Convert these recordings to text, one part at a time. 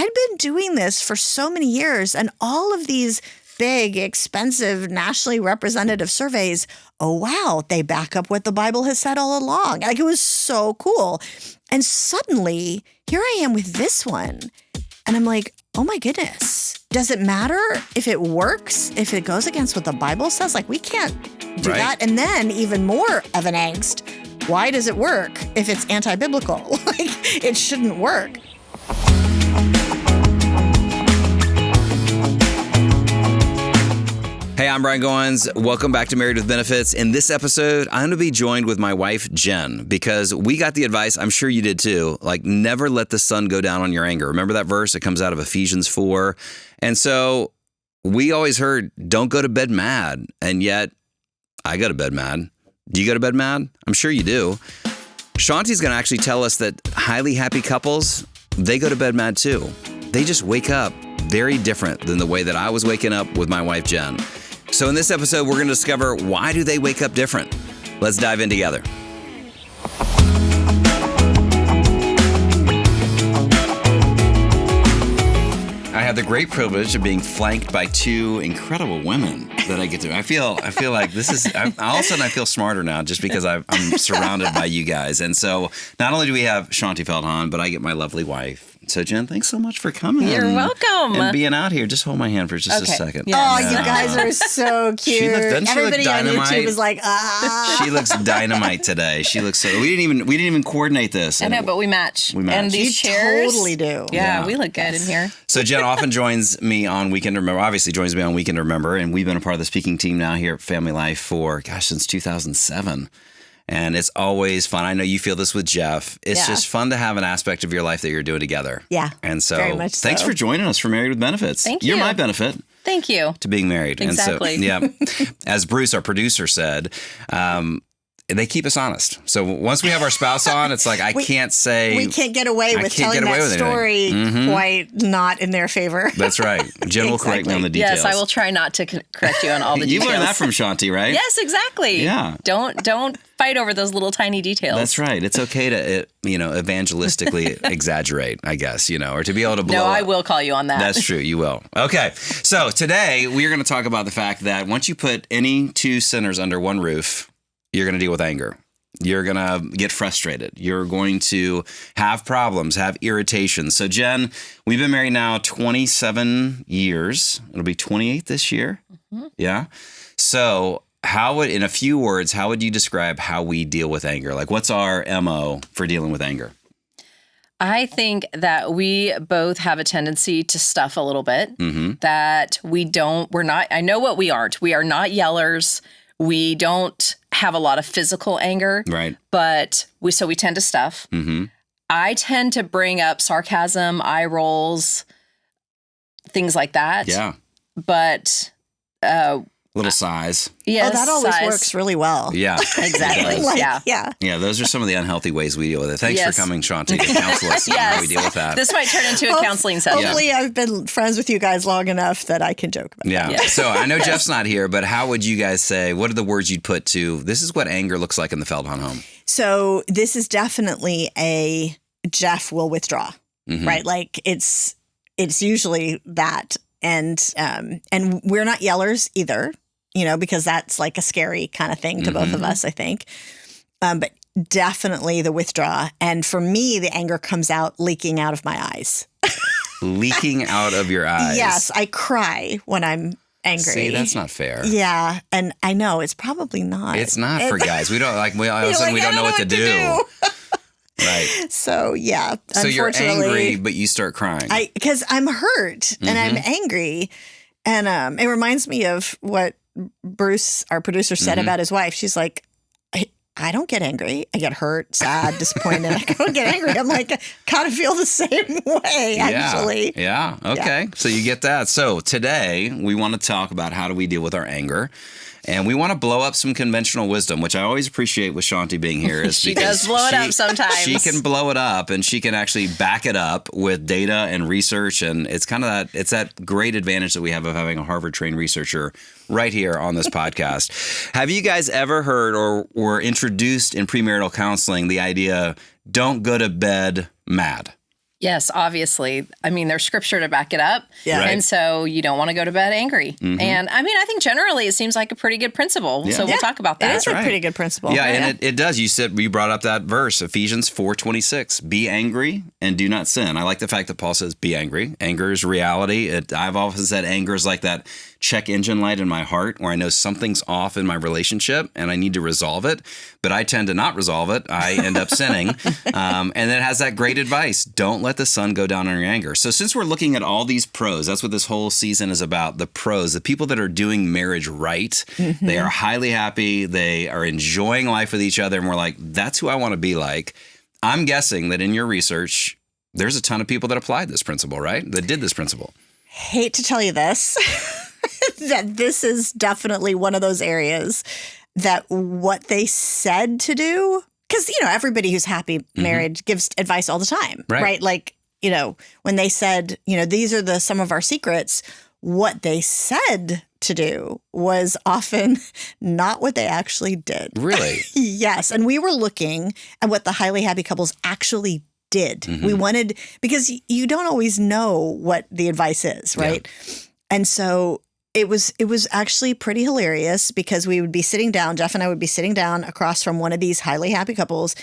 I'd been doing this for so many years, and all of these big, expensive, nationally representative surveys, oh, wow, they back up what the Bible has said all along. Like, it was so cool. And suddenly, here I am with this one. And I'm like, oh my goodness, does it matter if it works, if it goes against what the Bible says? Like, we can't do that. And then even more of an angst. Why does it work if it's anti-biblical? Like, it shouldn't work. Hey, I'm Brian Goins. Welcome back to Married with Benefits. In this episode, I'm going to be joined with my wife, Jen, because we got the advice, I'm sure you did too, like never let the sun go down on your anger. Remember that verse? It comes out of Ephesians 4. And so we always heard, don't go to bed mad. And yet I go to bed mad. Do you go to bed mad? I'm sure you do. Shaunti's going to actually tell us that highly happy couples, they go to bed mad too. They just wake up very different than the way that I was waking up with my wife, Jen. So in this episode, we're going to discover, why do they wake up different? Let's dive in together. I have the great privilege of being flanked by two incredible women that I get to. I feel like this is, all of a sudden I feel smarter now just because I'm surrounded by you guys. And so not only do we have Shaunti Feldhahn, but I get my lovely wife. So Jen, thanks so much for coming. You're welcome. And being out here. Just hold my hand for just a second. Yes. Oh, you guys are so cute. Everybody on YouTube is like, She looks dynamite today. She looks so. We didn't even coordinate this. I know, but we match. We match. And these chairs totally do. Yeah, we look good in here. So Jen often joins me on Weekend to Remember. Obviously joins me on Weekend to Remember, and we've been a part of the speaking team now here at FamilyLife for since 2007. And it's always fun. I know you feel this with Jeff. It's just fun to have an aspect of your life that you're doing together. Yeah. And so, very much so. Thanks for joining us for Married with Benefits. Thank you. You're my benefit. Thank you. To being married. Exactly. And so, as Bruce, our producer, said, they keep us honest. So once we have our spouse on, it's like, we can't get away with telling that story quite not in their favor. That's right. Jen will correct me on the details. Yes, I will try not to correct you on all the details. You learned that from Shaunti, right? Yes, exactly. Yeah. Don't fight over those little tiny details. That's right. It's okay to, evangelistically exaggerate, I guess, or to be able to blow No, up. I will call you on that. That's true. You will. Okay. So today we're going to talk about the fact that once you put any two sinners under one roof, you're going to deal with anger. You're going to get frustrated. You're going to have problems, have irritation. So, Jen, we've been married now 27 years. It'll be 28 this year. Mm-hmm. Yeah. So, in a few words, how would you describe how we deal with anger? Like, what's our MO for dealing with anger? I think that we both have a tendency to stuff a little bit, that I know what we aren't. We are not yellers. We don't have a lot of physical anger, right? But we tend to stuff. Mm-hmm. I tend to bring up sarcasm, eye rolls, things like that. Yeah, but little sighs. Yes, that always works really well. Yeah, exactly. Yeah. Those are some of the unhealthy ways we deal with it. Thanks for coming, Shaunti, to counsel us on how we deal with that. This might turn into a counseling session. Hopefully, I've been friends with you guys long enough that I can joke about that. Yeah. So I know Jeff's not here, but how would you guys say? What are the words you'd put to? This is what anger looks like in the Feldhahn home. So this is definitely a Jeff will withdraw, right? Like it's usually that, and we're not yellers either. Because that's like a scary kind of thing to both of us, I think. But definitely the withdraw. And for me, the anger comes out leaking out of my eyes. Leaking out of your eyes? Yes. I cry when I'm angry. See, that's not fair. Yeah. And I know it's probably not. It's not for guys. We don't all of a sudden we don't know what to do. Right. So, yeah. So you're angry, but you start crying. Because I'm hurt and I'm angry. And it reminds me of what Bruce, our producer, said about his wife. She's like, I don't get angry. I get hurt, sad, disappointed. I don't get angry. I'm like, I kind of feel the same way, actually. Yeah. Okay. Yeah. So you get that. So today we want to talk about how do we deal with our anger. And we want to blow up some conventional wisdom, which I always appreciate with Shaunti being here. Is she does blow it up sometimes. She can blow it up, and she can actually back it up with data and research. And it's kind of that great advantage that we have of having a Harvard-trained researcher right here on this podcast. Have you guys ever heard or were introduced in premarital counseling the idea, don't go to bed mad? Yes, obviously. I mean, there's scripture to back it up. Yeah. Right. And so you don't want to go to bed angry. And I mean, I think generally it seems like a pretty good principle. Yeah. So we'll talk about that. It is a pretty good principle. Yeah, and it does. You brought up that verse, Ephesians 4:26. Be angry and do not sin. I like the fact that Paul says be angry. Anger is reality. I've often said anger is like that check engine light in my heart where I know something's off in my relationship and I need to resolve it. But I tend to not resolve it. I end up sinning. And then it has that great advice. Don't let the sun go down on your anger. So since we're looking at all these pros, that's what this whole season is about, the pros, the people that are doing marriage right. They are highly happy. They are enjoying life with each other. And we're like, that's who I want to be like. I'm guessing that in your research, there's a ton of people that applied this principle, right? That did this principle. Hate to tell you this, that this is definitely one of those areas that what they said to do, because, everybody who's happy married gives advice all the time, right? Like, when they said, these are some of our secrets, what they said to do was often not what they actually did. Really? Yes. And we were looking at what the highly happy couples actually did. We wanted, because you don't always know what the advice is, right? Yeah. And so it was actually pretty hilarious because we would be sitting down, Jeff and I would be sitting down across from one of these highly happy couples.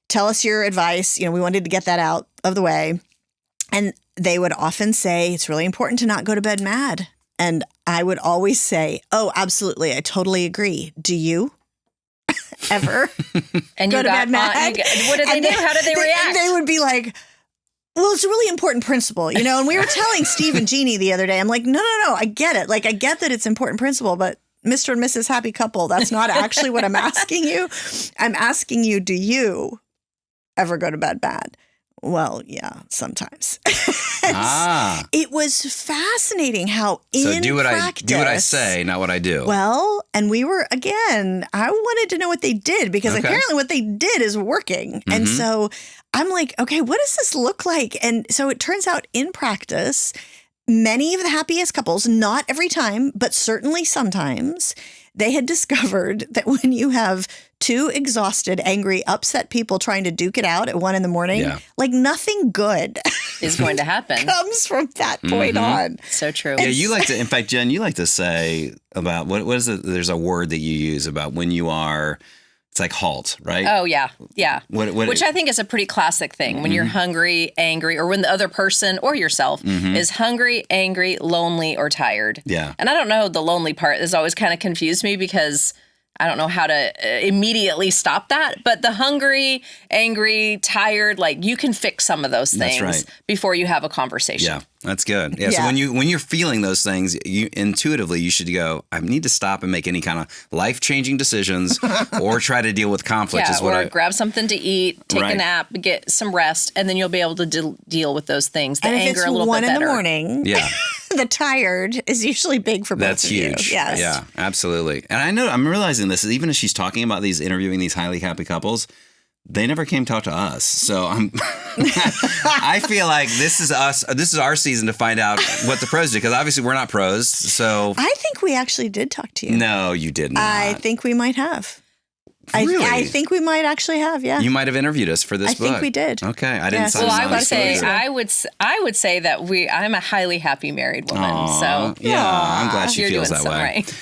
Tell us your advice. We wanted to get that out of the way. And they would often say, it's really important to not go to bed mad. And I would always say, oh, absolutely. I totally agree. Do you ever and go to bed mad? What did they do? How did they react? They would be like, well, it's a really important principle, and we were telling Steve and Jeannie the other day, I'm like, no, I get it. Like, I get that it's an important principle, but Mr. and Mrs. Happy Couple, that's not actually what I'm asking you. I'm asking you, do you ever go to bed mad? Well, yeah, sometimes. It was fascinating how do what practice, I say, not what I do. Well, and we were, again, I wanted to know what they did because apparently what they did is working. And so I'm like, okay, what does this look like? And so it turns out in practice, many of the happiest couples, not every time, but certainly sometimes, they had discovered that when you have two exhausted, angry, upset people trying to duke it out at 1 a.m, like nothing good is going to happen comes from that point on. So true. Yeah, you like to, in fact, Jen, you like to say about, what is it? There's a word that you use about when you are, it's like halt, right? Oh, yeah. Yeah. Which I think is a pretty classic thing when you're hungry, angry, or when the other person or yourself is hungry, angry, lonely, or tired. Yeah. And I don't know, the lonely part has always kind of confused me because I don't know how to immediately stop that. But the hungry, angry, tired, like you can fix some of those things before you have a conversation. Yeah. That's good. Yeah. So when you're feeling those things, you intuitively you should go, I need to stop and make any kind of life-changing decisions or try to deal with conflict. Grab something to eat, take a nap, get some rest, and then you'll be able to deal with those things. The and anger if it's a little 1 bit better. in the morning, the tired is usually big for both That's of huge. you. Yes. Yeah, absolutely. And I know I'm realizing this, even as she's talking about interviewing these highly happy couples, they never came talk to us. So I feel like this is us. This is our season to find out what the pros do, because obviously we're not pros. So I think we actually did talk to you. No, you did not. I think we might have. Really? I think we might actually have. Yeah. You might have interviewed us for this book. I think we did. Okay, I didn't. Yes. Sign Well, on I would this say book. I would say that I'm a highly happy married woman. Aww, So yeah, I'm glad she you're feels doing that way. Right.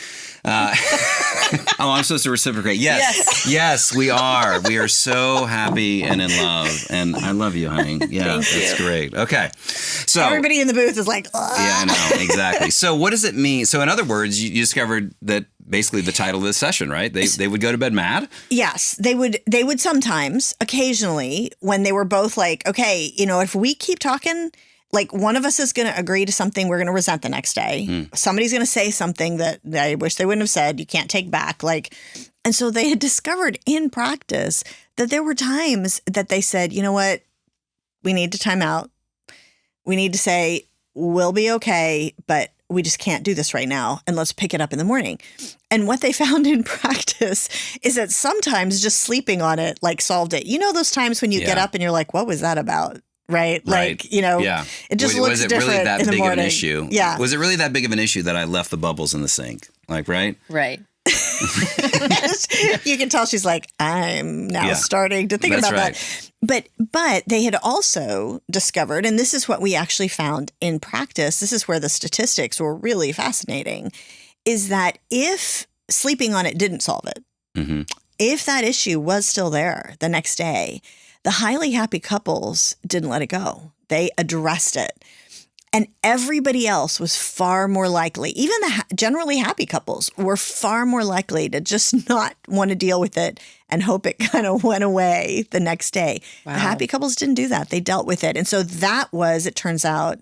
I'm supposed to reciprocate. Yes, we are. We are so happy and in love, and I love you, honey. Yeah, that's great. Okay, so everybody in the booth is like, ugh. Yeah, I know exactly. So, what does it mean? So, in other words, you discovered that basically the title of this session, right? They would go to bed mad. Yes, they would sometimes, occasionally, when they were both like, okay, if we keep talking. Like one of us is going to agree to something we're going to resent the next day. Somebody's going to say something that I wish they wouldn't have said. You can't take back. And so they had discovered in practice that there were times that they said, you know what? We need to time out. We need to say, we'll be okay, but we just can't do this right now. And let's pick it up in the morning. And what they found in practice is that sometimes just sleeping on it, solved it. Those times when you get up and you're like, what was that about? Right. It just looks different really that in the big morning. Of an issue? Yeah. Was it really that big of an issue that I left the bubbles in the sink? Right? Right. You can tell she's like, I'm now Yeah. starting to think That's about right. that. But they had also discovered, and this is what we actually found in practice, this is where the statistics were really fascinating, is that if sleeping on it didn't solve it, Mm-hmm. if that issue was still there the next day, the highly happy couples didn't let it go. They addressed it. And everybody else was far more likely, even the generally happy couples were far more likely to just not want to deal with it and hope it kind of went away the next day. Wow. The happy couples didn't do that. They dealt with it. And so that was, it turns out,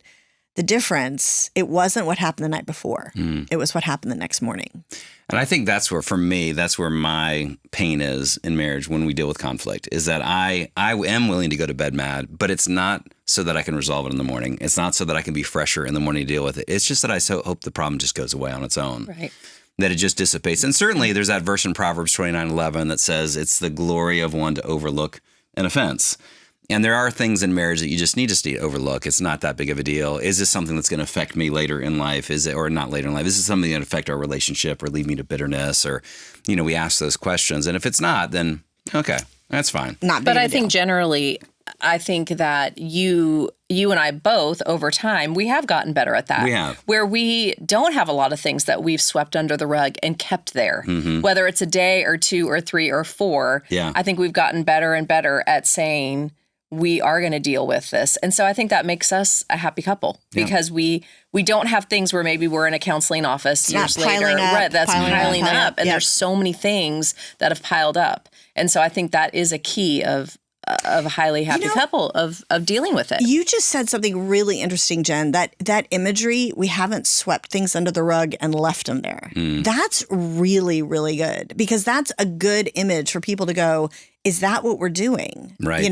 the difference. It wasn't what happened the night before. It was what happened the next morning. And I think that's where, for me, that's where my pain is in marriage when we deal with conflict, is that I am willing to go to bed mad, but it's not so that I can resolve it in the morning. It's not so that I can be fresher in the morning to deal with it. It's just that I so hope the problem just goes away on its own. Right. That it just dissipates. And certainly there's that verse in Proverbs 29:11 that says it's the glory of one to overlook an offense. And there are things in marriage that you just need to overlook. It's not that big of a deal. Is this something that's going to affect me later in life? Is it, or not later in life? Is this something that affect our relationship or lead me to bitterness? Or, we ask those questions. And if it's not, then okay, that's fine. Not big But of a I think deal. generally, I think that you and I both over time, we have gotten better at that. We have. Where we don't have a lot of things that we've swept under the rug and kept there. Whether it's a day or 2 or 3 or 4, Yeah. I think we've gotten better and better at saying we are going to deal with this. And so I think that makes us a happy couple because we don't have things where maybe we're in a counseling office years not later. piling up, Right, that's piling up. And Yep. there's so many things that have piled up. And so I think that is a key of a highly happy couple of dealing with it. You just said something really interesting, Jen. That imagery, we haven't swept things under the rug and left them there. That's really, really good because that's a good image for people to go, is that what we're doing? Right.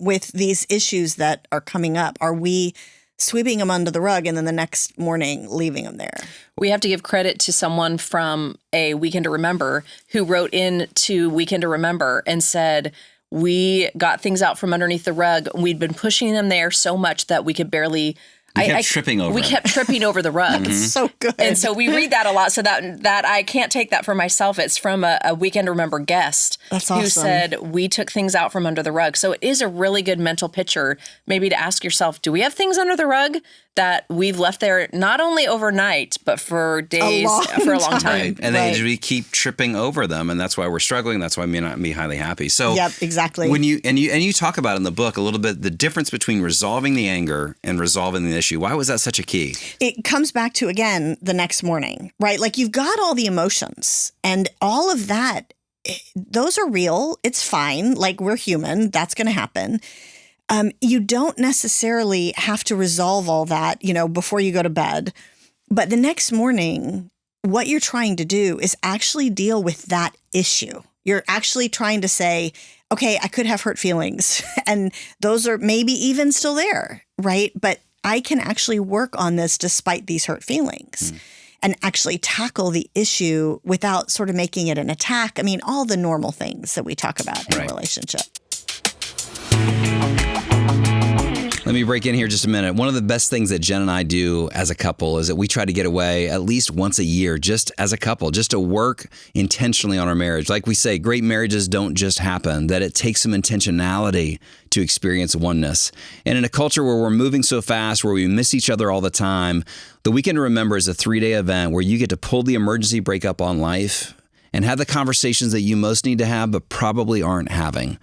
With these issues that are coming up, are we sweeping them under the rug and then the next morning leaving them there? We have to give credit to someone from a Weekend to Remember who wrote in to Weekend to Remember and said, we got things out from underneath the rug. We'd been pushing them there so much that we could barely... We kept tripping over We it. kept tripping over the rug. So good. And so we read that a lot. So that I can't take that for myself. It's from a Weekend to Remember guest That's who awesome. said we took things out from under the rug. So it is a really good mental picture, maybe to ask yourself, do we have things under the rug that we've left there not only overnight but for days, for a long time? Right. And then we keep tripping over them, and that's why we're struggling. That's why we may not be highly happy. So Yep, exactly. When you talk about in the book a little bit the difference between resolving the anger and resolving the issue. Why was that such a key? It comes back to, again, the next morning, right? Like you've got all the emotions and all of that. Those are real. It's fine. Like we're human. That's going to happen. You don't necessarily have to resolve all that, before you go to bed. But the next morning, what you're trying to do is actually deal with that issue. You're actually trying to say, okay, I could have hurt feelings and those are maybe even still there, right? But I can actually work on this despite these hurt feelings and actually tackle the issue without sort of making it an attack. I mean, all the normal things that we talk about in a relationship. Let me break in here just a minute. One of the best things that Jen and I do as a couple is that we try to get away at least once a year, just as a couple, just to work intentionally on our marriage. Like we say, great marriages don't just happen, that it takes some intentionality to experience oneness. And in a culture where we're moving so fast, where we miss each other all the time, the Weekend to Remember is a 3-day event where you get to pull the emergency brake up on life and have the conversations that you most need to have, but probably aren't having.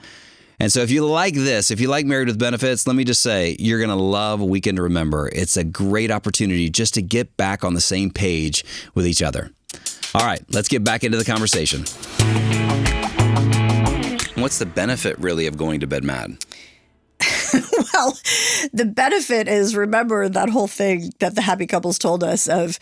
And so if you like this, if you like Married with Benefits, let me just say, you're going to love Weekend to Remember. It's a great opportunity just to get back on the same page with each other. All right, let's get back into the conversation. What's the benefit really of going to bed mad? Well, the benefit is, remember that whole thing that the happy couples told us of,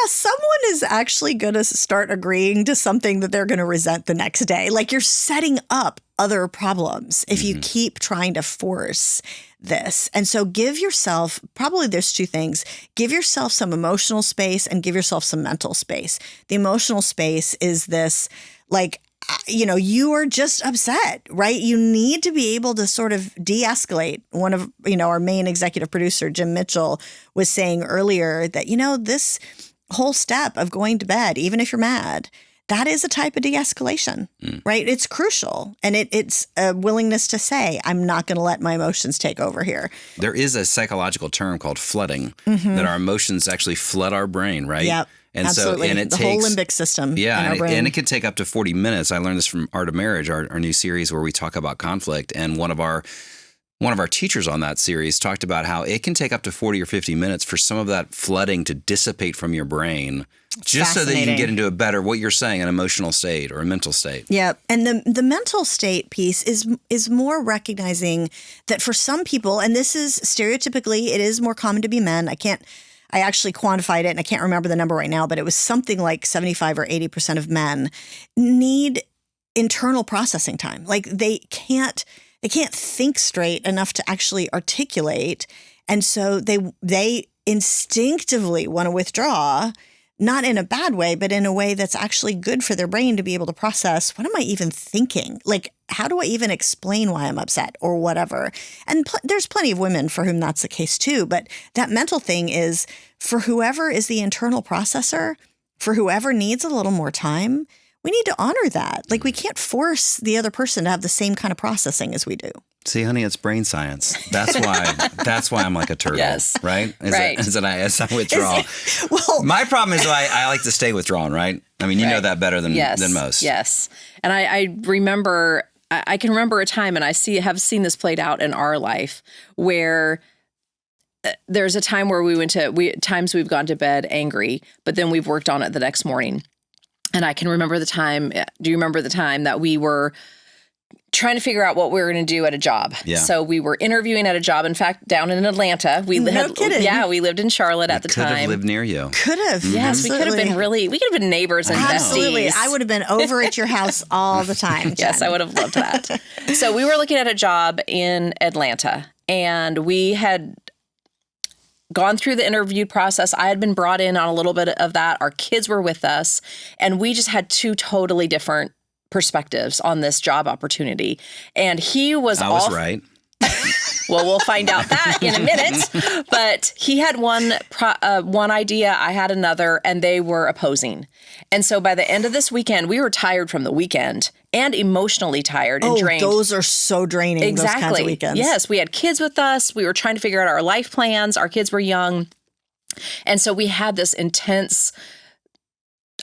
someone is actually going to start agreeing to something that they're going to resent the next day. Like you're setting up other problems if you keep trying to force this. And so give yourself, probably there's 2 things, give yourself some emotional space and give yourself some mental space. The emotional space is this, like, you are just upset, right? You need to be able to sort of de-escalate. One of, our main executive producer, Jim Mitchell, was saying earlier that, this whole step of going to bed, even if you're mad, that is a type of de-escalation, right? It's crucial. And it's a willingness to say, I'm not going to let my emotions take over here. There is a psychological term called flooding, that our emotions actually flood our brain, right? Yep. And absolutely. so, and it the takes, whole limbic system in our and brain. and it can take up to 40 minutes. I learned this from Art of Marriage, our new series where we talk about conflict. And one of our teachers on that series talked about how it can take up to 40 or 50 minutes for some of that flooding to dissipate from your brain, just so that you can get into a better, what you're saying, an emotional state or a mental state. Yeah. And the mental state piece is more recognizing that for some people, and this is stereotypically, it is more common to be men. I actually quantified it and I can't remember the number right now, but it was something like 75 or 80% of men need internal processing time. Like they can't think straight enough to actually articulate. And so they instinctively want to withdraw, not in a bad way, but in a way that's actually good for their brain to be able to process, what am I even thinking? Like, how do I even explain why I'm upset or whatever? And there's plenty of women for whom that's the case too. But that mental thing is for whoever is the internal processor, for whoever needs a little more time, we need to honor that. Like, we can't force the other person to have the same kind of processing as we do. See, honey, it's brain science. That's why I'm like a turtle, Yes. right? Right. As I withdraw. Well, My problem is I like to stay withdrawn, right? I mean, you know that better than most. Yes. And I remember, I can remember a time, and have seen this played out in our life, where there's a time where times we've gone to bed angry, but then we've worked on it the next morning. And I can remember the time. Do you remember the time that we were trying to figure out what we were going to do at a job? Yeah. So we were interviewing at a job. In fact, down in Atlanta, No kidding. Yeah, we lived in Charlotte at the Could time. have lived near you. could have. Yes, we could have been neighbors and Absolutely. besties. I would have been over at your house all the time, Jen. Yes, I would have loved that. So we were looking at a job in Atlanta, and we had gone through the interview process. I had been brought in on a little bit of that. Our kids were with us, and we just had two totally different perspectives on this job opportunity. And he was I was right. Well, we'll find out that in a minute. But he had one idea, I had another, and they were opposing. And so by the end of this weekend, we were tired from the weekend and emotionally tired and drained. Those are so draining, Exactly. those kinds of weekends. Yes, we had kids with us. We were trying to figure out our life plans. Our kids were young. And so we had this intense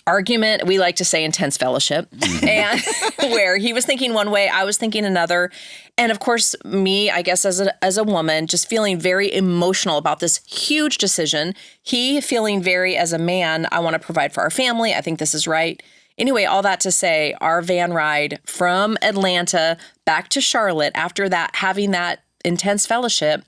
argument. We like to say intense fellowship. And where he was thinking one way, I was thinking another. And of course, me, I guess as a woman, just feeling very emotional about this huge decision. He feeling very, as a man, I want to provide for our family. I think this is right. Anyway, all that to say, our van ride from Atlanta back to Charlotte after that, having that intense fellowship,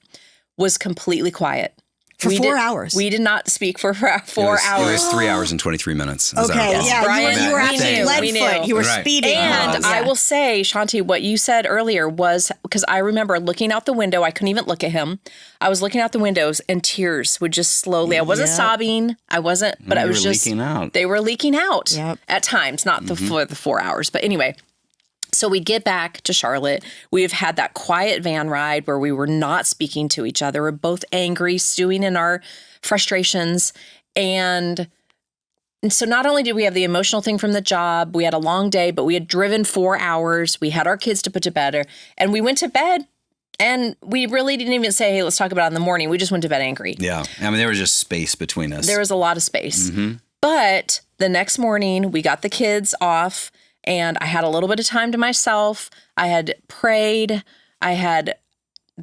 was completely quiet. For 4 hours. We did not speak for 4 hours. It was 3 hours and 23 minutes. Okay, yeah, Brian, you were we actually knew, lead we foot. knew. You were Right. speeding. And I will say, Shaunti, what you said earlier was, because I remember looking out the window, I couldn't even look at him. I was looking out the windows and tears would just slowly, I wasn't sobbing, I wasn't, but I was just, leaking out. They were leaking out Yep. at times, not for the 4 hours. But anyway, so we get back to Charlotte. We've had that quiet van ride where we were not speaking to each other. We're both angry, stewing in our frustrations. And so not only did we have the emotional thing from the job, we had a long day, but we had driven 4 hours. We had our kids to put to bed, and we went to bed, and we really didn't even say, hey, let's talk about it in the morning. We just went to bed angry. Yeah. I mean, there was just space between us. There was a lot of space. But the next morning, we got the kids off, and I had a little bit of time to myself. I had prayed. I had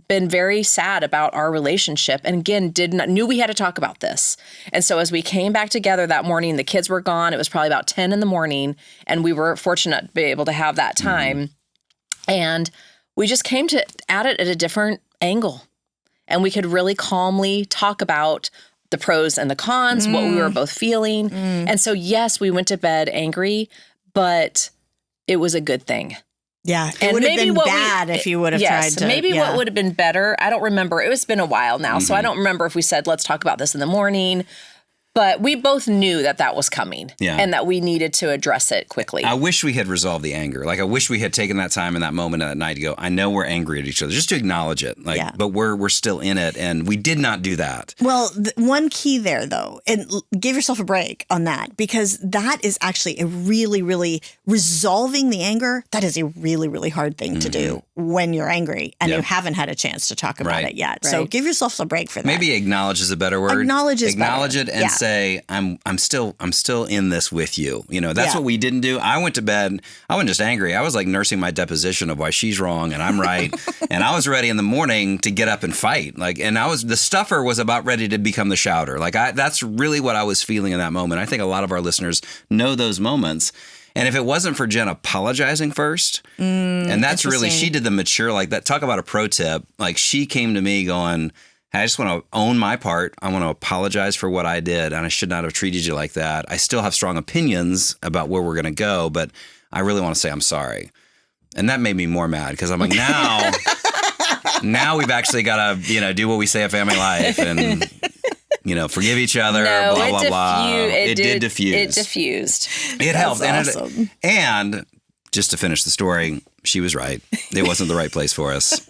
been very sad about our relationship, and again, knew we had to talk about this. And so as we came back together that morning, the kids were gone. It was probably about 10 in the morning, and we were fortunate to be able to have that time. And we just came at it at a different angle, and we could really calmly talk about the pros and the cons, what we were both feeling. And so, yes, we went to bed angry, but it was a good thing. Yeah, it would have been bad if you would have tried to. Maybe what would have been better, I don't remember. It's been a while now, so I don't remember if we said, let's talk about this in the morning. But we both knew that that was coming Yeah. and that we needed to address it quickly. I wish we had resolved the anger. Like, I wish we had taken that time in that moment of that night to go, I know we're angry at each other, just to acknowledge it. Like, Yeah. but we're still in it, and we did not do that. Well, one key there, though, and give yourself a break on that, because that is actually a really, really resolving the anger. That is a really, really hard thing to do when you're angry and Yeah. you haven't had a chance to talk about Right. it yet. So Right. give yourself a break for that. Maybe acknowledge is a better word. Acknowledge is Acknowledge better. it and Yeah. say, I'm still in this with you. You know, that's Yeah. what we didn't do. I went to bed. I wasn't just angry. I was like nursing my deposition of why she's wrong and I'm right. And I was ready in the morning to get up and fight. Like, and the stuffer was about ready to become the shouter. Like, that's really what I was feeling in that moment. I think a lot of our listeners know those moments. And if it wasn't for Jen apologizing first, and that's really, she did the mature, like that. Talk about a pro tip. Like, she came to me going, hey, I just want to own my part. I want to apologize for what I did, and I should not have treated you like that. I still have strong opinions about where we're going to go, but I really want to say I'm sorry. And that made me more mad because I'm like, now we've actually got to, do what we say at Family Life and, forgive each other, no, blah, blah, blah. It did diffuse. It diffused. It helped. awesome. And just to finish the story, she was right. It wasn't the right place for us.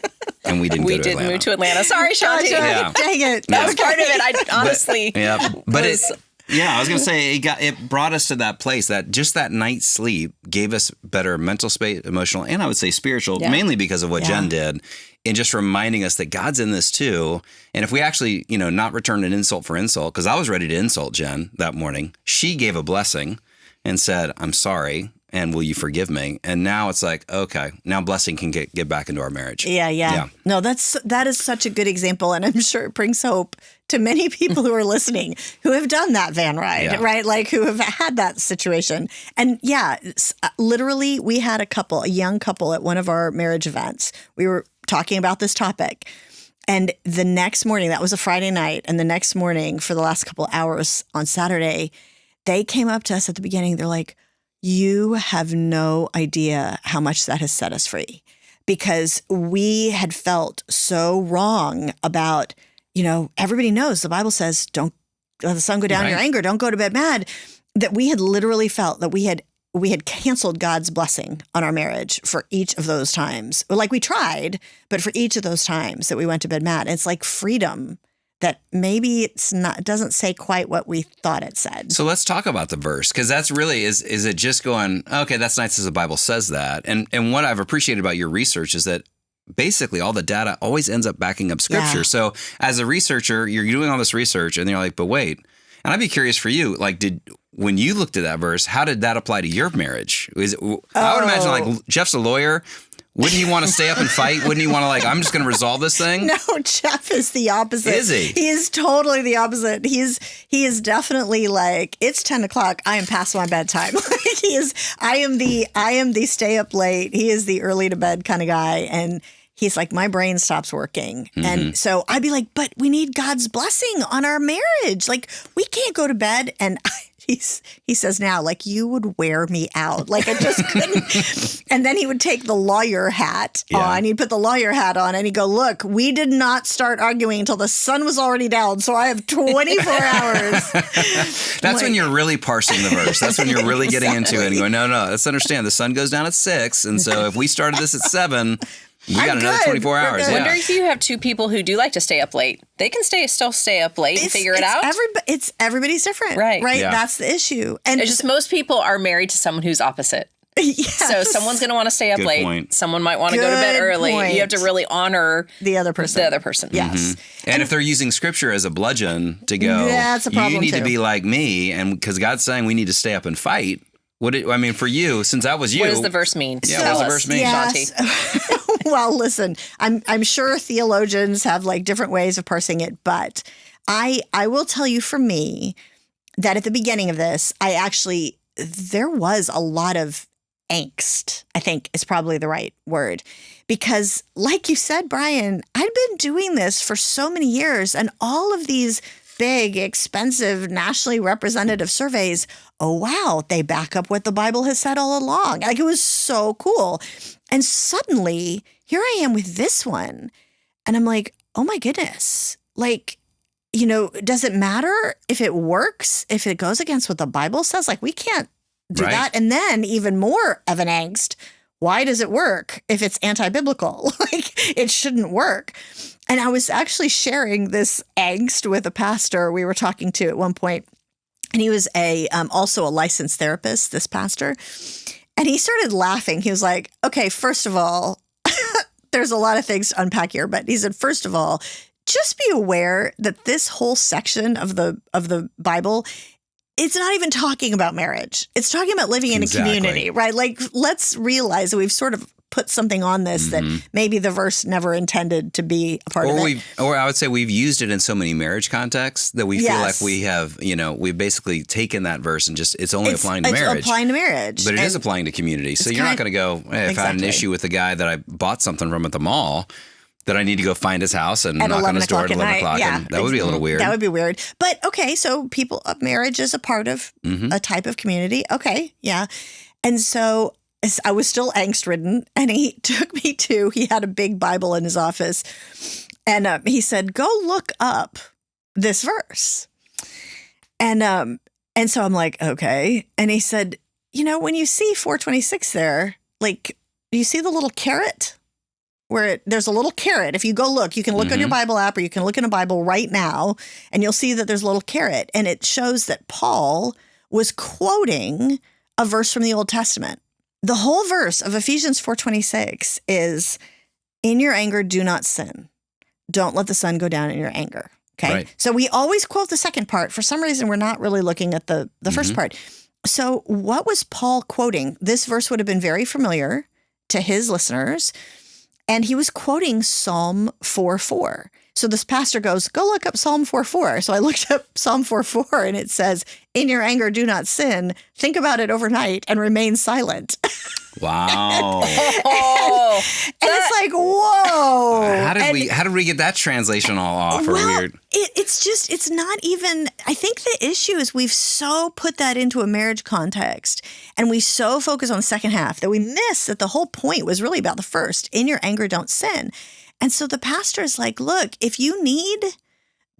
And we didn't We go to didn't Atlanta. move to Atlanta. Sorry, Shaunti. Yeah. Dang it. That was part of it. I honestly. Yeah, but was- I was gonna say it brought us to that place that just that night's sleep gave us better mental space, emotional, and I would say spiritual, mainly because of what Jen did, and just reminding us that God's in this too. And if we actually, not return an insult for insult, because I was ready to insult Jen that morning, she gave a blessing and said, "I'm sorry." And will you forgive me? And now it's like, okay, now blessing can get back into our marriage. Yeah. No, that is such a good example. And I'm sure it brings hope to many people who are listening who have done that van ride, right? Like who have had that situation. And literally we had a young couple at one of our marriage events. We were talking about this topic. And the next morning, that was a Friday night. And the next morning for the last couple hours on Saturday, they came up to us at the beginning. They're like, you have no idea how much that has set us free, because we had felt so wrong about, everybody knows the Bible says, don't let the sun go down in your anger. Don't go to bed mad. That we had literally felt that we had canceled God's blessing on our marriage for each of those times. Like we tried, but for each of those times that we went to bed mad, it's like freedom that maybe it doesn't say quite what we thought it said. So let's talk about the verse, because that's really, is it just going, okay, that's nice as the Bible says that. And what I've appreciated about your research is that basically all the data always ends up backing up scripture. Yeah. So as a researcher, you're doing all this research and you're like, but wait, and I'd be curious for you, like, when you looked at that verse, how did that apply to your marriage? I would imagine like Jeff's a lawyer. Wouldn't he want to stay up and fight? Wouldn't he want to I'm just going to resolve this thing? No, Jeff is the opposite. Is he? He is totally the opposite. He is definitely like, it's 10 o'clock. I am past my bedtime. I am the stay up late. He is the early to bed kind of guy. And he's like, my brain stops working. Mm-hmm. And so I'd be like, but we need God's blessing on our marriage. Like, we can't go to bed. And he says now, like, you would wear me out. Like, I just couldn't. And then he would take the lawyer hat on. He'd put the lawyer hat on and he'd go, look, we did not start arguing until the sun was already down. So I have 24 hours. That's when you're really parsing the verse. That's when you're really getting into it and going, no, let's understand. The sun goes down at 6. And so if we started this at 7, we got another 24 hours. I wonder if you have two people who do like to stay up late. They can still stay up late and figure it out. Everybody's different. Right. Yeah. That's the issue. And It's just most people are married to someone who's opposite. yes. So someone's going to want to stay up Good late. point. Someone might want to go to bed Good early. point. You have to really honor the other person. Yes. And if they're using scripture as a bludgeon to go, That's a problem you need too. to be like me, and because God's saying we need to stay up and fight. For you, since that was you. What does the verse mean? Yeah, Tell what does the us, verse mean? Yes. Shaunti. Well, listen, I'm sure theologians have like different ways of parsing it, but I will tell you for me that at the beginning of this, there was a lot of angst, I think is probably the right word. Because like you said, Brian, I'd been doing this for so many years, and all of these big, expensive, nationally representative surveys, oh, wow, they back up what the Bible has said all along. Like, it was so cool. And suddenly, here I am with this one. And I'm like, oh my goodness. Like, does it matter if it works, if it goes against what the Bible says? Like, we can't do that. And then even more of an angst. Why does it work if it's anti-biblical? Like, it shouldn't work. And I was actually sharing this angst with a pastor we were talking to at one point. And he was also a licensed therapist, this pastor. And he started laughing. He was like, okay, first of all, there's a lot of things to unpack here. But he said, first of all, just be aware that this whole section of the Bible, it's not even talking about marriage. It's talking about living in a community, right? Like, let's realize that we've sort of put something on this that maybe the verse never intended to be a part of it. Or I would say we've used it in so many marriage contexts that we feel like we have, we've basically taken that verse and just, it's applying to marriage. It's applying to marriage. But it is applying to community. So you're not going to go, hey, if I had an issue with the guy that I bought something from at the mall, that I need to go find his house and knock on his door at 11 o'clock. Yeah, and that would be a little weird. That would be weird. But okay, so marriage is a part of a type of community. Okay, yeah. And so I was still angst-ridden, and he took me he had a big Bible in his office, and he said, go look up this verse. And so I'm like, okay. And he said, when you see 426 there, like, do you see the little caret? Where there's a little caret. If you go look, you can look on your Bible app, or you can look in a Bible right now, and you'll see that there's a little caret. And it shows that Paul was quoting a verse from the Old Testament. The whole verse of Ephesians 4:26 is, in your anger, do not sin. Don't let the sun go down in your anger. Okay. Right. So we always quote the second part. For some reason, we're not really looking at the first part. So what was Paul quoting? This verse would have been very familiar to his listeners. And he was quoting Psalm 4:4. So this pastor goes, go look up Psalm 4:4. So I looked up Psalm 4:4, and it says, in your anger, do not sin. Think about it overnight and remain silent. Wow. and it's like, whoa. How did we get that translation all off? Weird? It's not even, I think the issue is we've so put that into a marriage context, and we so focus on the second half that we miss that the whole point was really about the first. In your anger, don't sin. And so the pastor is like, look, if you need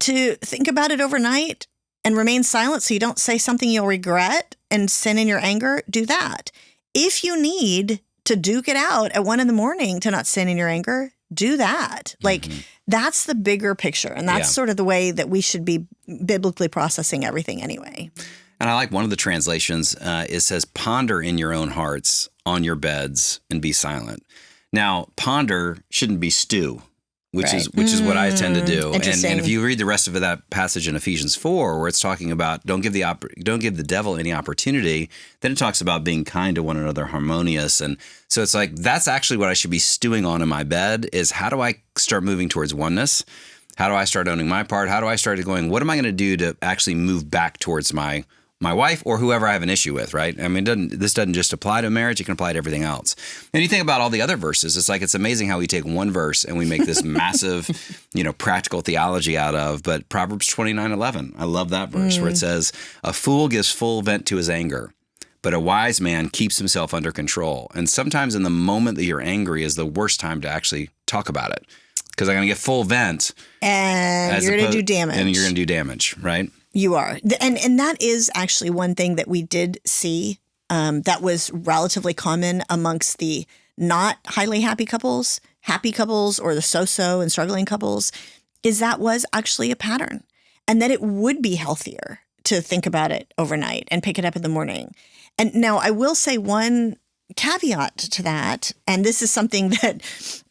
to think about it overnight and remain silent so you don't say something you'll regret and sin in your anger, do that. If you need to duke it out at 1 a.m. to not sin in your anger, do that. Like, that's the bigger picture. And that's sort of the way that we should be biblically processing everything anyway. And I like one of the translations. It says, ponder in your own hearts on your beds and be silent. Now, ponder shouldn't be stew, which is what I tend to do. And if you read the rest of that passage in Ephesians 4, where it's talking about don't give the devil any opportunity, then it talks about being kind to one another, harmonious. And so it's like, that's actually what I should be stewing on in my bed, is how do I start moving towards oneness? How do I start owning my part? How do I start going, what am I going to do to actually move back towards my wife or whoever I have an issue with, right? I mean, this doesn't just apply to marriage. It can apply to everything else. And you think about all the other verses, it's amazing how we take one verse and we make this massive, practical theology out of. But Proverbs 29:11, I love that verse where it says, a fool gives full vent to his anger, but a wise man keeps himself under control. And sometimes in the moment that you're angry is the worst time to actually talk about it, because I'm going to get full vent. And you're going to do damage. And you're going to do damage, right? You are. And that is actually one thing that we did see that was relatively common amongst the not highly happy couples, or the so-so and struggling couples, is that was actually a pattern, and that it would be healthier to think about it overnight and pick it up in the morning. And now I will say one caveat to that, and this is something that,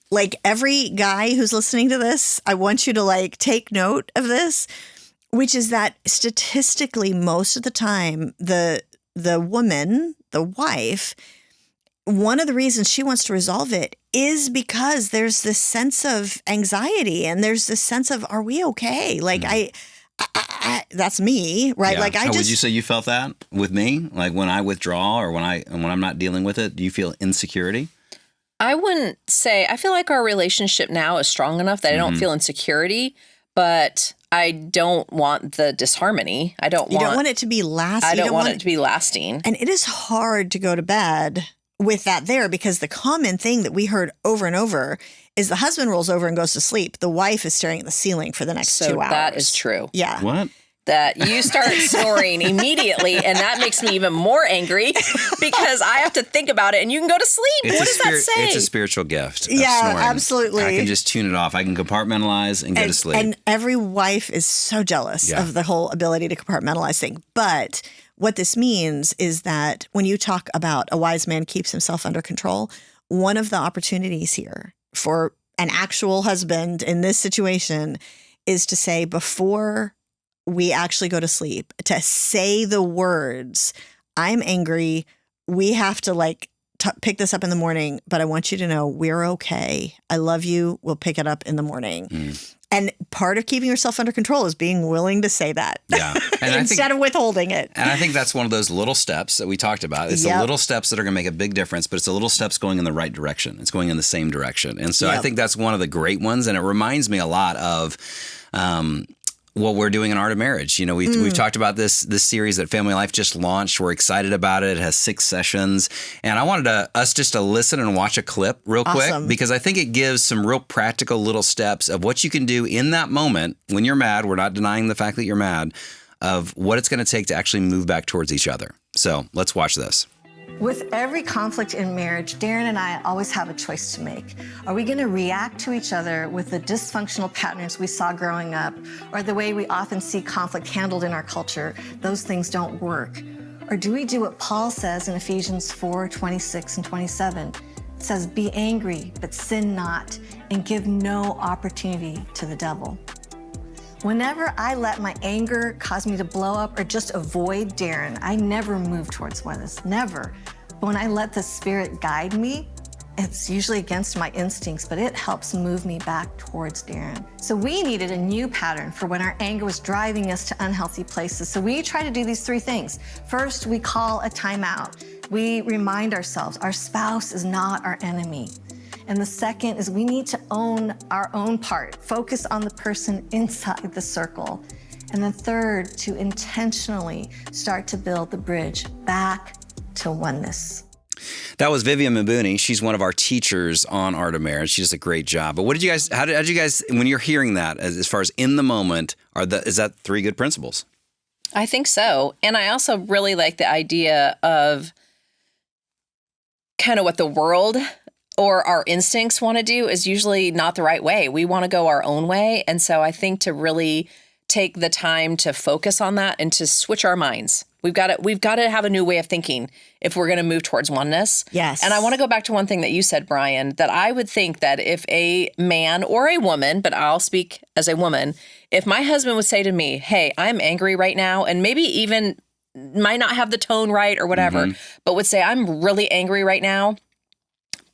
like, every guy who's listening to this, I want you to take note of this, which is that statistically, most of the time, the woman, the wife, one of the reasons she wants to resolve it is because there's this sense of anxiety, and there's this sense of, are we okay? Like, I that's me, right? Yeah. Like, How would you say you felt that with me? Like, when I withdraw or when I'm not dealing with it, do you feel insecurity? I wouldn't say. I feel like our relationship now is strong enough that I don't feel insecurity, but I don't want the disharmony. You don't want it to be lasting. I don't want it to be lasting. And it is hard to go to bed with that there, because the common thing that we heard over and over is the husband rolls over and goes to sleep. The wife is staring at the ceiling for the next 2 hours. That is true. Yeah. What? That you start snoring immediately, and that makes me even more angry because I have to think about it, and you can go to sleep. What does that say? It's a spiritual gift. Yeah, snoring. absolutely. I can just tune it off. I can compartmentalize and go to sleep. And every wife is so jealous of the whole ability to compartmentalize thing. But what this means is that when you talk about a wise man keeps himself under control, one of the opportunities here for an actual husband in this situation is to say, before we actually go to sleep, to say the words, I'm angry. We have to pick this up in the morning, but I want you to know we're okay. I love you. We'll pick it up in the morning. And part of keeping yourself under control is being willing to say that. Yeah. And instead of withholding it. And I think that's one of those little steps that we talked about. It's the little steps that are going to make a big difference, but it's the little steps going in the right direction. It's going in the same direction. And so I think that's one of the great ones. And it reminds me a lot of what we're doing in Art of Marriage. You know, we've talked about this series that Family Life just launched. We're excited about it. It has 6 sessions. And I wanted us just to listen and watch a clip real quick, because I think it gives some real practical little steps of what you can do in that moment when you're mad. We're not denying the fact that you're mad, of what it's going to take to actually move back towards each other. So let's watch this. With every conflict in marriage, Darren and I always have a choice to make. Are we going to react to each other with the dysfunctional patterns we saw growing up, or the way we often see conflict handled in our culture? Those things don't work. Or do we do what Paul says in Ephesians 4:26 and 27? It says, be angry, but sin not, and give no opportunity to the devil. Whenever I let my anger cause me to blow up or just avoid Darren, I never move towards oneness, never. But when I let the Spirit guide me, it's usually against my instincts, but it helps move me back towards Darren. So we needed a new pattern for when our anger was driving us to unhealthy places. So we try to do these 3 things. First, we call a timeout. We remind ourselves our spouse is not our enemy. And the second is we need to own our own part, focus on the person inside the circle. And the third, to intentionally start to build the bridge back to oneness. That was Vivian Mabuni. She's one of our teachers on Art of Marriage. She does a great job. But how did you guys, when you're hearing that, as far as in the moment, is that 3 good principles? I think so. And I also really like the idea of kind of what the world or our instincts want to do is usually not the right way. We want to go our own way. And so I think to really take the time to focus on that and to switch our minds. We've got to have a new way of thinking if we're going to move towards oneness. Yes. And I want to go back to one thing that you said, Brian, that I would think that if a man or a woman, but I'll speak as a woman, if my husband would say to me, hey, I'm angry right now, and maybe even might not have the tone right or whatever, but would say, I'm really angry right now,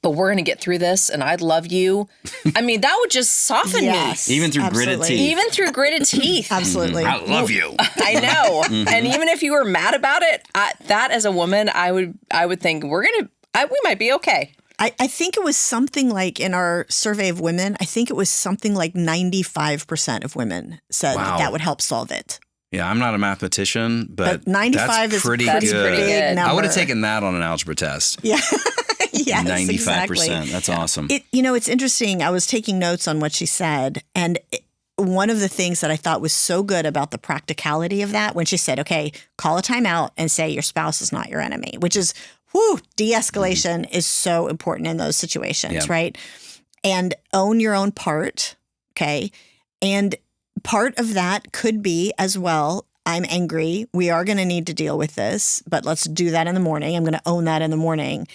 but we're going to get through this and I love you. I mean, that would just soften me. Even through gritted teeth. Even through gritted teeth. Absolutely. I love you. I know. And even if you were mad about it, that as a woman, I would think we might be okay. I think it was something like in our survey of women, I think it was something like 95% of women said that would help solve it. Yeah, I'm not a mathematician, but 95 that's pretty is good. pretty big number. I would have taken that on an algebra test. Yeah. Yes, 95%. Exactly. That's awesome. It's interesting. I was taking notes on what she said, and one of the things that I thought was so good about the practicality of that, when she said, okay, call a timeout and say your spouse is not your enemy, which is, de-escalation is so important in those situations, right? And own your own part, okay? And part of that could be as well, I'm angry. We are going to need to deal with this, but let's do that in the morning. I'm going to own that in the morning.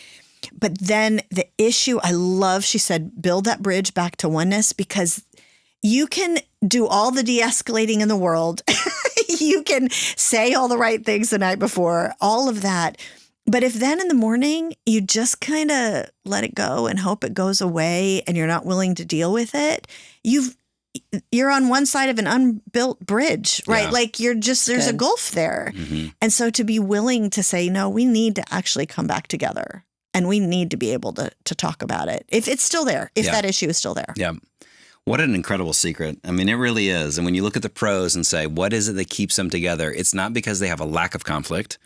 But then the issue, I love, she said, build that bridge back to oneness, because you can do all the de-escalating in the world. You can say all the right things the night before, all of that. But if then in the morning you just kind of let it go and hope it goes away and you're not willing to deal with it, you're on one side of an unbuilt bridge, right? Yeah. Like there's a gulf there. And so to be willing to say, no, we need to actually come back together. And we need to be able to talk about it if it's still there, if that issue is still there. Yeah. What an incredible secret. I mean, it really is. And when you look at the pros and say, what is it that keeps them together? It's not because they have a lack of conflict.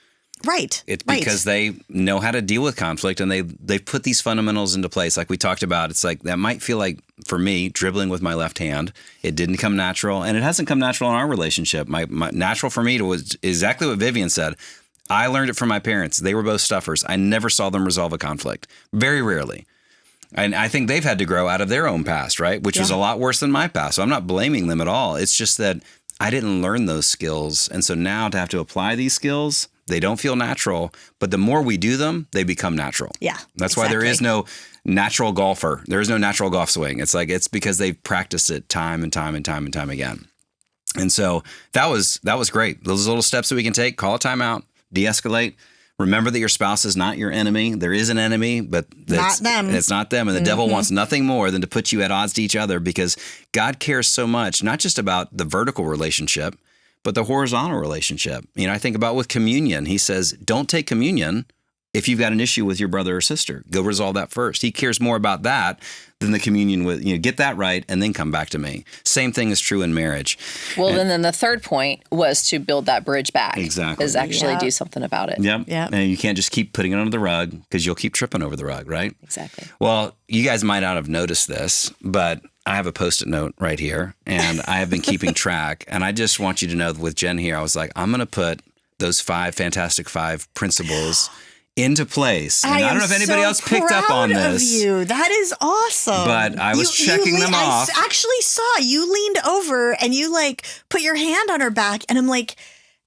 Right. It's because they know how to deal with conflict, and they've put these fundamentals into place. Like we talked about, it's like that might feel like, for me, dribbling with my left hand, it didn't come natural, and it hasn't come natural in our relationship. My natural for me was exactly what Vivian said. I learned it from my parents. They were both stuffers. I never saw them resolve a conflict. Very rarely. And I think they've had to grow out of their own past, right? Which was a lot worse than my past. So I'm not blaming them at all. It's just that I didn't learn those skills. And so now to have to apply these skills, they don't feel natural, but the more we do them, they become natural. Yeah. That's why there is no natural golfer. There is no natural golf swing. It's because they've practiced it time and time and time and time again. And so that was great. Those little steps that we can take, call a timeout, de-escalate. Remember that your spouse is not your enemy. There is an enemy, but it's not them. And the devil wants nothing more than to put you at odds to each other, because God cares so much, not just about the vertical relationship, but the horizontal relationship. I think about with communion. He says, don't take communion if you've got an issue with your brother or sister. Go resolve that first. He cares more about that than the communion with, get that right and then come back to me. Same thing is true in marriage. Well, and then the third point was to build that bridge back. Exactly. Is actually do something about it. Yep. And you can't just keep putting it under the rug, because you'll keep tripping over the rug, right? Exactly. Well, you guys might not have noticed this, but I have a Post-it note right here, and I have been keeping track. And I just want you to know that with Jen here, I was like, I'm going to put those Fantastic Five principles into place. And I don't know if anybody else picked up on this. Of you. That is awesome. But I was checking them off. I actually saw you leaned over and you put your hand on her back, and I'm like,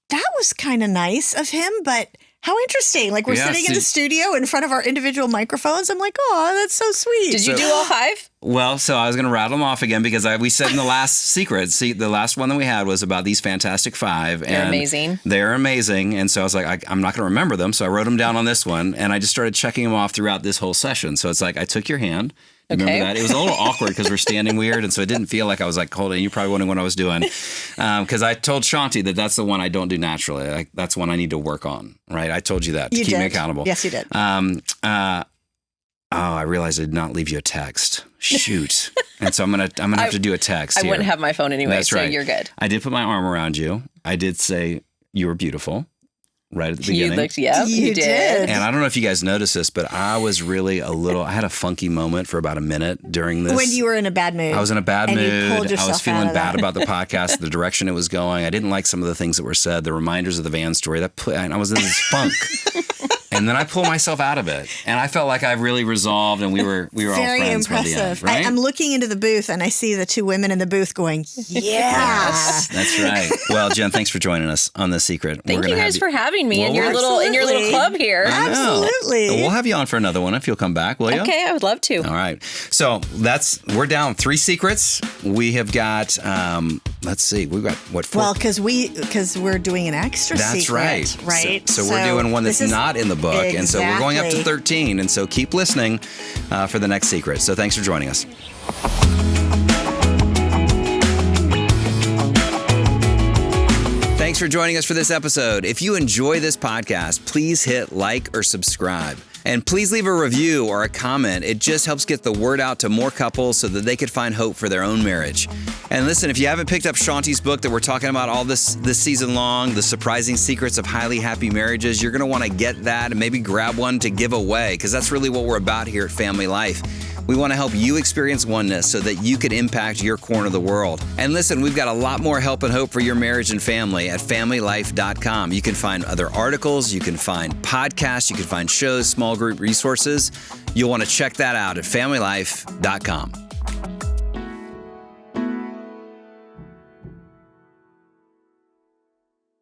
that was kind of nice of him, but how interesting. We're sitting in the studio in front of our individual microphones. I'm like, oh, that's so sweet. Did you do all 5? Well, so I was going to rattle them off again, because we said in the last secret, the last one that we had was about these Fantastic Five. They're amazing. They're amazing. And so I was like, I'm not going to remember them. So I wrote them down on this one, and I just started checking them off throughout this whole session. So it's like I took your hand. Remember that? It was a little awkward because we're standing weird, and so it didn't feel like I was holding. You're probably wondering what I was doing, because I told Shaunti that that's the one I don't do naturally. That's one I need to work on. Right? I told you that to keep me accountable. Yes, you did. I realized I did not leave you a text. Shoot! And so I'm gonna have to do a text. I wouldn't have my phone anyway, That's so right. You're good. I did put my arm around you. I did say you were beautiful. Right at the beginning. You did. And I don't know if you guys noticed this, but I was really I had a funky moment for about a minute during this. When you were in a bad mood. I was in a bad mood. You pulled yourself I was feeling out bad of about the podcast, the direction it was going. I didn't like some of the things that were said, the reminders of the van story. And I was in this funk. And then I pulled myself out of it. And I felt like I really resolved, and we were all friends by the end, right? I'm looking into the booth, and I see the 2 women in the booth going, Yes, that's right. Well, Jen, thanks for joining us on The Secret. Thank you guys for having me in your little club here. Absolutely. We'll have you on for another one if you'll come back, will you? Okay, I would love to. All right. So we're down 3 secrets. We have got, let's see, we've got what? 4? Well, because we're doing an extra secret. That's right. Right. So we're doing one that's not in the book. Exactly. And so we're going up to 13. And so keep listening for the next secret. So thanks for joining us. Thanks for joining us for this episode. If you enjoy this podcast, please hit like or subscribe. And please leave a review or a comment. It just helps get the word out to more couples so that they could find hope for their own marriage. And listen, if you haven't picked up Shaunti's book that we're talking about all this season long, The Surprising Secrets of Highly Happy Marriages, you're going to want to get that and maybe grab one to give away, because that's really what we're about here at Family Life. We want to help you experience oneness so that you could impact your corner of the world. And listen, we've got a lot more help and hope for your marriage and family at FamilyLife.com. You can find other articles, you can find podcasts, you can find shows, small group resources. You'll want to check that out at FamilyLife.com.